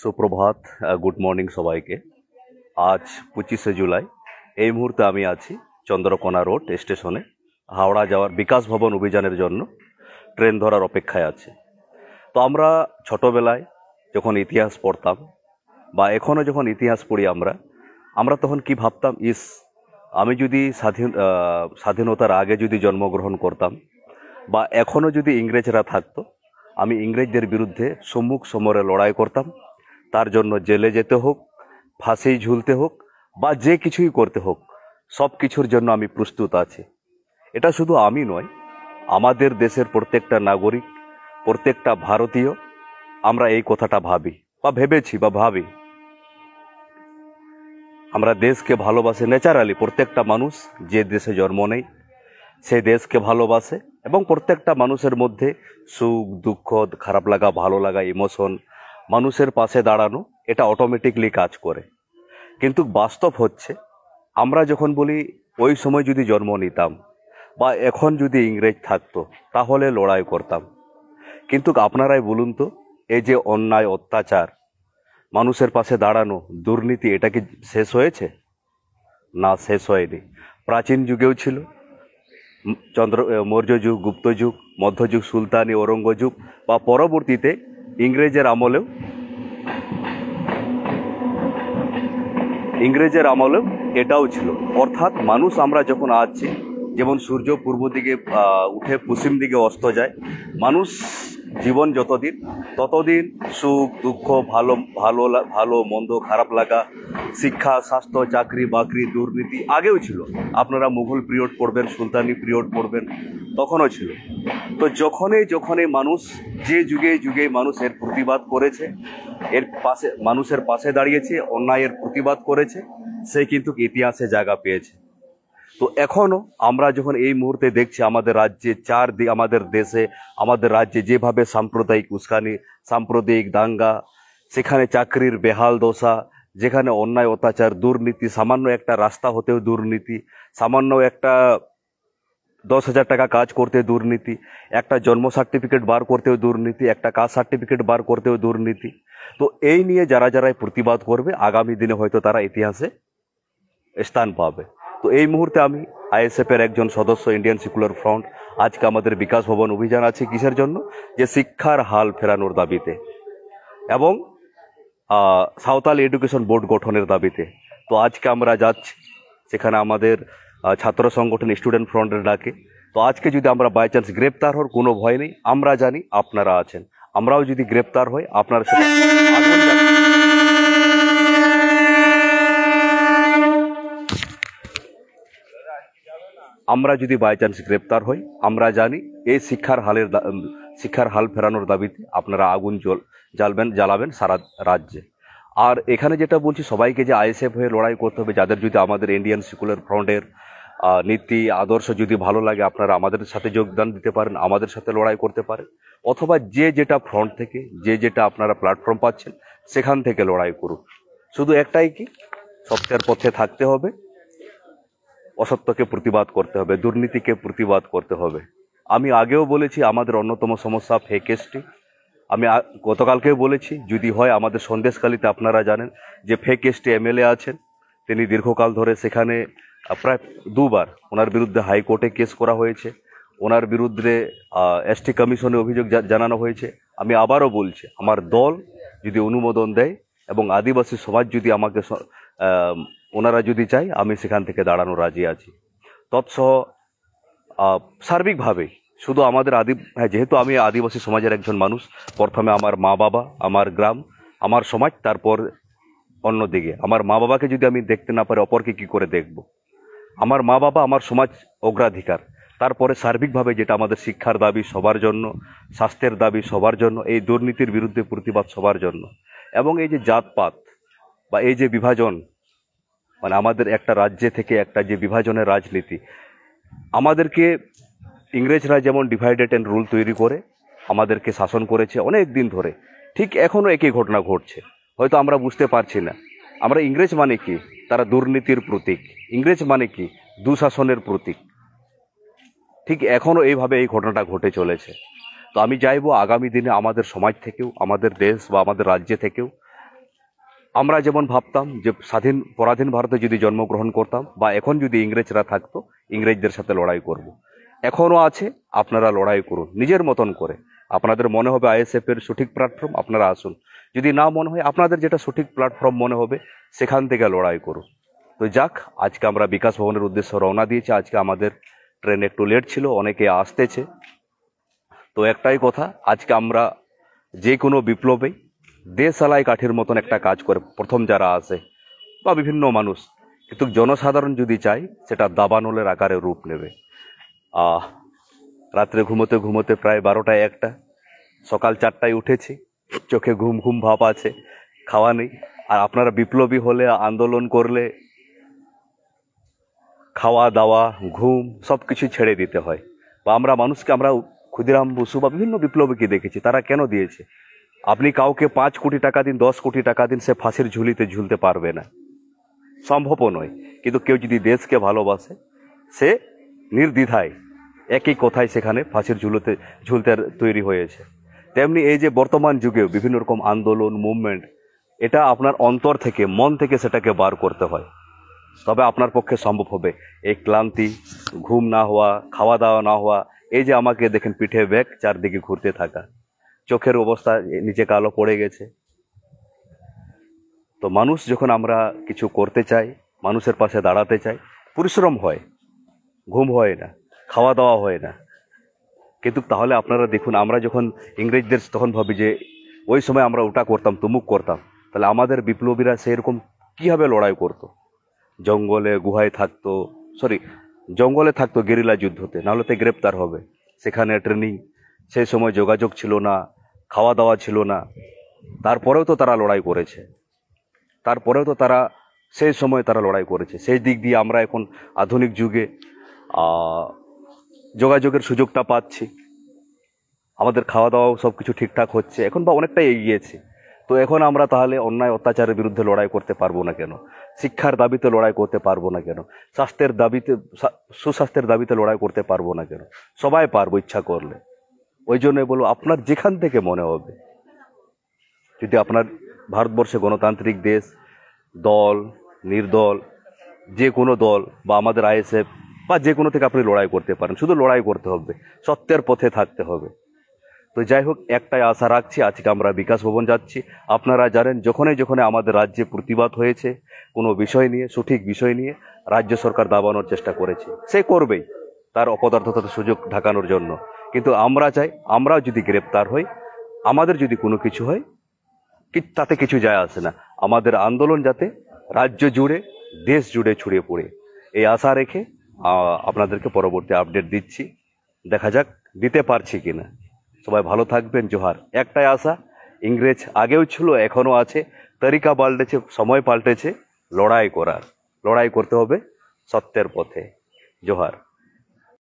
সুপ্রভাত, good morning সবাইকে। আজ 25শে জুলাই। এই মুহূর্তে আমি আছি চন্দ্রকোনা রোড স্টেশনে, হাওড়া যাওয়ার বিকাশ ভবন অভিযানের জন্য ট্রেন ধরার অপেক্ষায় আছে। তো আমরা ছোটবেলায় যখন ইতিহাস পড়তাম বা এখনও যখন ইতিহাস পড়ি আমরা আমরা তখন কি ভাবতাম, আমি যদি স্বাধীনতার আগে যদি জন্মগ্রহণ করতাম বা এখনও যদি ইংরেজরা থাকতো, আমি ইংরেজদের বিরুদ্ধে সম্মুখ সমরে লড়াই করতাম। তার জন্য জেলে যেতে হোক, ফাঁসি ঝুলতে হোক বা যে কিছুই করতে হোক, সব কিছুর জন্য আমি প্রস্তুত আছি। এটা শুধু আমি নয়, আমাদের দেশের প্রত্যেকটা নাগরিক, প্রত্যেকটা ভারতীয় আমরা এই কথাটা ভাবি বা ভেবেছি বা ভাবি। আমরা দেশকে ভালোবাসে ন্যাচারালি, প্রত্যেকটা মানুষ যে দেশে জন্ম নেয় সে দেশকে ভালোবাসে এবং প্রত্যেকটা মানুষের মধ্যে সুখ দুঃখ, খারাপ লাগা ভালো লাগা, ইমোশন, মানুষের পাশে দাঁড়ানো এটা অটোমেটিকলি কাজ করে। কিন্তু বাস্তব হচ্ছে, আমরা যখন বলি ওই সময় যদি জন্ম নিতাম বা এখন যদি ইংরেজ থাকতো তাহলে লড়াই করতাম। কিন্তু আপনারাই বলুন তো, এই যে অন্যায় অত্যাচার, মানুষের পাশে দাঁড়ানো, দুর্নীতি, এটা কি শেষ হয়েছে? না, শেষ হয়নি। প্রাচীন যুগেও ছিল, মৌর্য যুগ, গুপ্ত যুগ, মধ্যযুগ, সুলতানি, ঔরঙ্গজেব বা পরবর্তীতে ইংরেজের আমলেও এটাও ছিল। অর্থাৎ মানুষ আমরা যখন আছি, যেমন সূর্য পূর্ব দিকে উঠে পশ্চিম দিকে অস্ত যায়, মানুষ জীবন যতদিন ততদিন সুখ দুঃখ, ভালো ভালো ভালো মন্দ, খারাপ লাগা, শিক্ষা, স্বাস্থ্য, চাকরি বাকরি, দুর্নীতি আগেও ছিল। আপনারা মুঘল পিরিয়ড পড়বেন, সুলতানি পিরিয়ড পড়বেন, তখনও ছিল। তো যখনই মানুষ, যে যুগে যুগে মানুষ এর প্রতিবাদ করেছে, এর পাশে মানুষের পাশে দাঁড়িয়েছে, অন্যায়ের প্রতিবাদ করেছে, সে কিন্তু ইতিহাসে জায়গা পেয়েছে। তো এখনো আমরা যখন এই মুহূর্তে দেখছি আমাদের রাজ্যে, আমাদের দেশে, আমাদের রাজ্যে যেভাবে সাম্প্রদায়িক উস্কানি, সাম্প্রদায়িক দাঙ্গা, সেখানে চাকরির বেহাল দশা, যেখানে অন্যায় অত্যাচার, দুর্নীতি, সামান্য একটা রাস্তা হতেও দুর্নীতি, সামান্য একটা 10,000 টাকা কাজ করতে দুর্নীতি, একটা জন্ম সার্টিফিকেট বার করতেও দুর্নীতি, একটা কাস্ট সার্টিফিকেট বার করতেও দুর্নীতি। তো এই নিয়ে যারা প্রতিবাদ করবে, আগামী দিনে হয়তো তারা ইতিহাসে স্থান পাবে। তো এই মুহূর্তে আমি আইএসএফ এর একজন সদস্য, ইন্ডিয়ান সেকুলার ফ্রন্ট। আজকে আমাদের বিকাশ ভবন অভিযান আছে কিসের জন্য? যে শিক্ষার হাল ফেরানোর দাবিতে এবং সাঁওতাল এডুকেশন বোর্ড গঠনের দাবিতে। তো আজকে আমরা যাচ্ছি সেখানে আমাদের ছাত্র সংগঠন স্টুডেন্ট ফ্রন্টের ডাকে। তো আজকে যদি আমরা বাই চান্স গ্রেপ্তার হওয়ার কোনো ভয় নেই, আমরা জানি আপনারা আছেন। আমরাও যদি গ্রেপ্তার হই, আপনার সাথে আগুন আমরা যদি বাই চান্স গ্রেপ্তার হই, আমরা জানি এই শিক্ষার হাল ফেরানোর দাবিতে আপনারা আগুন জ্বালাবেন সারা রাজ্যে। আর এখানে যেটা বলছি সবাইকে, যে আইএসএফ হয়ে লড়াই করতে হবে। যাদের যদি আমাদের ইন্ডিয়ান সেকুলার ফ্রন্টের নীতি আদর্শ যদি ভালো লাগে, আপনারা আমাদের সাথে যোগদান দিতে পারেন, আমাদের সাথে লড়াই করতে পারেন। অথবা যে যেটা ফ্রন্ট থেকে, যে যেটা আপনারা প্ল্যাটফর্ম পাচ্ছেন, সেখান থেকে লড়াই করুন। শুধু একটাই, কি সত্যের পথে থাকতে হবে, অসত্যকে প্রতিবাদ করতে হবে, দুর্নীতিকে প্রতিবাদ করতে হবে। আমি আগেও বলেছি, আমাদের অন্যতম সমস্যা ফেকেস্টি। আমি গতকালকেও বলেছি, যদি হয় আমাদের সন্দেশখালীতে আপনারা জানেন যে ফেকেস্টি এমএলএ আছেন, তিনি দীর্ঘকাল ধরে সেখানে প্রায় 2বার ওনার বিরুদ্ধে হাইকোর্টে কেস করা হয়েছে, ওনার বিরুদ্ধে এসটি কমিশনে অভিযোগ জানানো হয়েছে। আমি আবারও বলছি, আমার দল যদি অনুমোদন দেয় এবং আদিবাসী সমাজ যদি আমাকে, ওনারা যদি চাই, আমি সেখান থেকে দাঁড়ানো রাজি আছি। তৎসহ সার্বিকভাবে শুধু আমাদের যেহেতু আমি আদিবাসী সমাজের একজন মানুষ, প্রথমে আমার মা বাবা, আমার গ্রাম, আমার সমাজ, তারপর অন্যদিকে। আমার মা বাবাকে যদি আমি দেখতে না পারি, অপরকে কি করে দেখব? আমার মা বাবা, আমার সমাজ অগ্রাধিকার। তারপরে সার্বিকভাবে যেটা আমাদের শিক্ষার দাবি সবার জন্য, স্বাস্থ্যের দাবি সবার জন্য, এই দুর্নীতির বিরুদ্ধে প্রতিবাদ সবার জন্য। এবং এই যে জাতপাত বা এই যে বিভাজন, মানে আমাদের একটা রাজ্যে থেকে একটা যে বিভাজনের রাজনীতি, আমাদেরকে ইংরেজরা যেমন ডিভাইডেড অ্যান্ড রুল তৈরি করে আমাদেরকে শাসন করেছে অনেক দিন ধরে, ঠিক এখনও একই ঘটনা ঘটছে। হয়তো আমরা বুঝতে পারছি না। আমরা ইংরেজ মানে কি? তারা দুর্নীতির প্রতীক। ইংরেজ মানে কি? দুঃশাসনের প্রতীক। ঠিক এখনও এইভাবে এই ঘটনাটা ঘটে চলেছে। তো তো আমি চাইবো আগামী দিনে আমাদের সমাজ থেকেও, আমাদের দেশ বা আমাদের রাজ্যে থেকেও আমরা যেমন ভাবতাম যে পরাধীন ভারতে যদি জন্মগ্রহণ করতাম বা এখন যদি ইংরেজরা থাকতো, ইংরেজদের সাথে লড়াই করব। এখনও আছে, আপনারা লড়াই করুন নিজের মতন করে। আপনাদের মনে হবে আইএসএফ এর সঠিক প্ল্যাটফর্ম, আপনারা আসুন। যদি না মনে হয়, আপনাদের যেটা সঠিক প্ল্যাটফর্ম মনে হবে সেখান থেকে লড়াই করুন। তো যাক, আজকে আমরা বিকাশ ভবনের উদ্দেশ্যে রওনা দিয়েছি। আজকে আমাদের ট্রেন একটু লেট ছিল, অনেকে আসতেছে। তো একটাই কথা, আজকে আমরা যে কোনো বিপ্লবেই দেশালাই কাঠির মতন একটা কাজ করে প্রথম যারা আসে বা বিভিন্ন মানুষ, কিন্তু জনসাধারণ যদি চায় সেটা দাবানলের আকারে রূপ নেবে। আহ রাত্রে ঘুমোতে ঘুমোতে প্রায় 12টায় 1টা, সকাল 4টায় উঠেছি, চোখে ঘুম ঘুম ভাব আছে, খাওয়া নেই। আর আপনারা বিপ্লবী হলে, আন্দোলন করলে খাওয়া দাওয়া ঘুম সব কিছু ছেড়ে দিতে হয়। বা আমরা ক্ষুদিরাম বসু বা বিভিন্ন বিপ্লবীকে দেখেছি, তারা কেন দিয়েছে। আপনি কাউকে 5 কোটি টাকা দিন, 10 কোটি টাকা দিন, সে ফাঁসির ঝুলিতে ঝুলতে পারবে না, সম্ভবও নয়। কিন্তু কেউ যদি দেশকে ভালোবাসে, সে নির্দ্বিধায় একই কথায় সেখানে ফাঁসির ঝুলতে তৈরি হয়েছে। তেমনি এই যে বর্তমান যুগেও বিভিন্ন রকম আন্দোলন, মুভমেন্ট, এটা আপনার অন্তর থেকে, মন থেকে সেটাকে বার করতে হয়, তবে আপনার পক্ষে সম্ভব হবে। এই ক্লান্তি, ঘুম না হওয়া, খাওয়া দাওয়া না হওয়া, এই যে আমাকে দেখেন পিঠে ব্যাগ, চারদিকে ঘুরতে থাকা, চোখের অবস্থা নিচে কালো পড়ে গেছে। তো মানুষ যখন আমরা কিছু করতে চাই, মানুষের পাশে দাঁড়াতে চাই, পরিশ্রম হয়, ঘুম হয় না, খাওয়া দাওয়া হয় না। কিন্তু তাহলে আপনারা দেখুন, আমরা যখন ইংরেজদের তখন ভাবি যে ওই সময় আমরা ওটা করতাম, তুমুক করতাম, তাহলে আমাদের বিপ্লবীরা সেরকম কীভাবে লড়াই করতো? জঙ্গলে থাকতো গেরিলা যুদ্ধতে, নাহলে তো গ্রেপ্তার হবে। সেখানে ট্রেনিং, সেই সময় যোগাযোগ ছিল না, খাওয়া দাওয়া ছিল না, তারপরেও তো তারা লড়াই করেছে। সেই সময় তারা লড়াই করেছে। সেই দিক দিয়ে আমরা এখন আধুনিক যুগে যোগাযোগের সুযোগটা পাচ্ছি, আমাদের খাওয়া দাওয়াও সব কিছু ঠিকঠাক হচ্ছে এখন, বা অনেকটাই এগিয়েছে। তো এখন আমরা তাহলে অন্যায় অত্যাচারের বিরুদ্ধে লড়াই করতে পারবো না কেন? শিক্ষার দাবিতে লড়াই করতে পারবো না কেন? সুস্বাস্থ্যের দাবিতে লড়াই করতে পারবো না কেন? সবাই পারবো ইচ্ছা করলে। ওই জন্য বলবো, আপনার যেখান থেকে মনে হবে, যদি আপনার ভারতবর্ষে গণতান্ত্রিক দেশ, দল নির্দল, যে কোনো দল বা আমাদের আইএসএফ বা যে কোনো থেকে আপনি লড়াই করতে পারেন, শুধু লড়াই করতে হবে, সত্যের পথে থাকতে হবে। তো যাই হোক, একটাই আশা রাখছি, আজকে আমরা বিকাশ ভবন যাচ্ছি। আপনারা জানেন, যখনই আমাদের রাজ্যে প্রতিবাদ হয়েছে কোনো বিষয় নিয়ে, সঠিক বিষয় নিয়ে, রাজ্য সরকার দাবানোর চেষ্টা করেছে, সে করবেই তার অপদার্থতার সুযোগ ঢাকানোর জন্য। কিন্তু আমরা চাই, আমরাও যদি গ্রেপ্তার হই, আমাদের যদি কোনো কিছু হয়, তাতে কিছু যায় আসে না। আমাদের আন্দোলন যাতে রাজ্য জুড়ে, দেশ জুড়ে ছড়িয়ে পড়ে, এই আশা রেখে আপনাদেরকে পরবর্তী আপডেট দিচ্ছি। দেখা যাক দিতে পারছি কিনা। সবাই ভালো থাকবেন। জোহার। একটাই আশা, ইংরেজ আগেও ছিল, এখনও আছে, তরিকা পাল্টেছে, সময় পাল্টেছে, লড়াই করতে হবে সত্যের পথে। জোহার।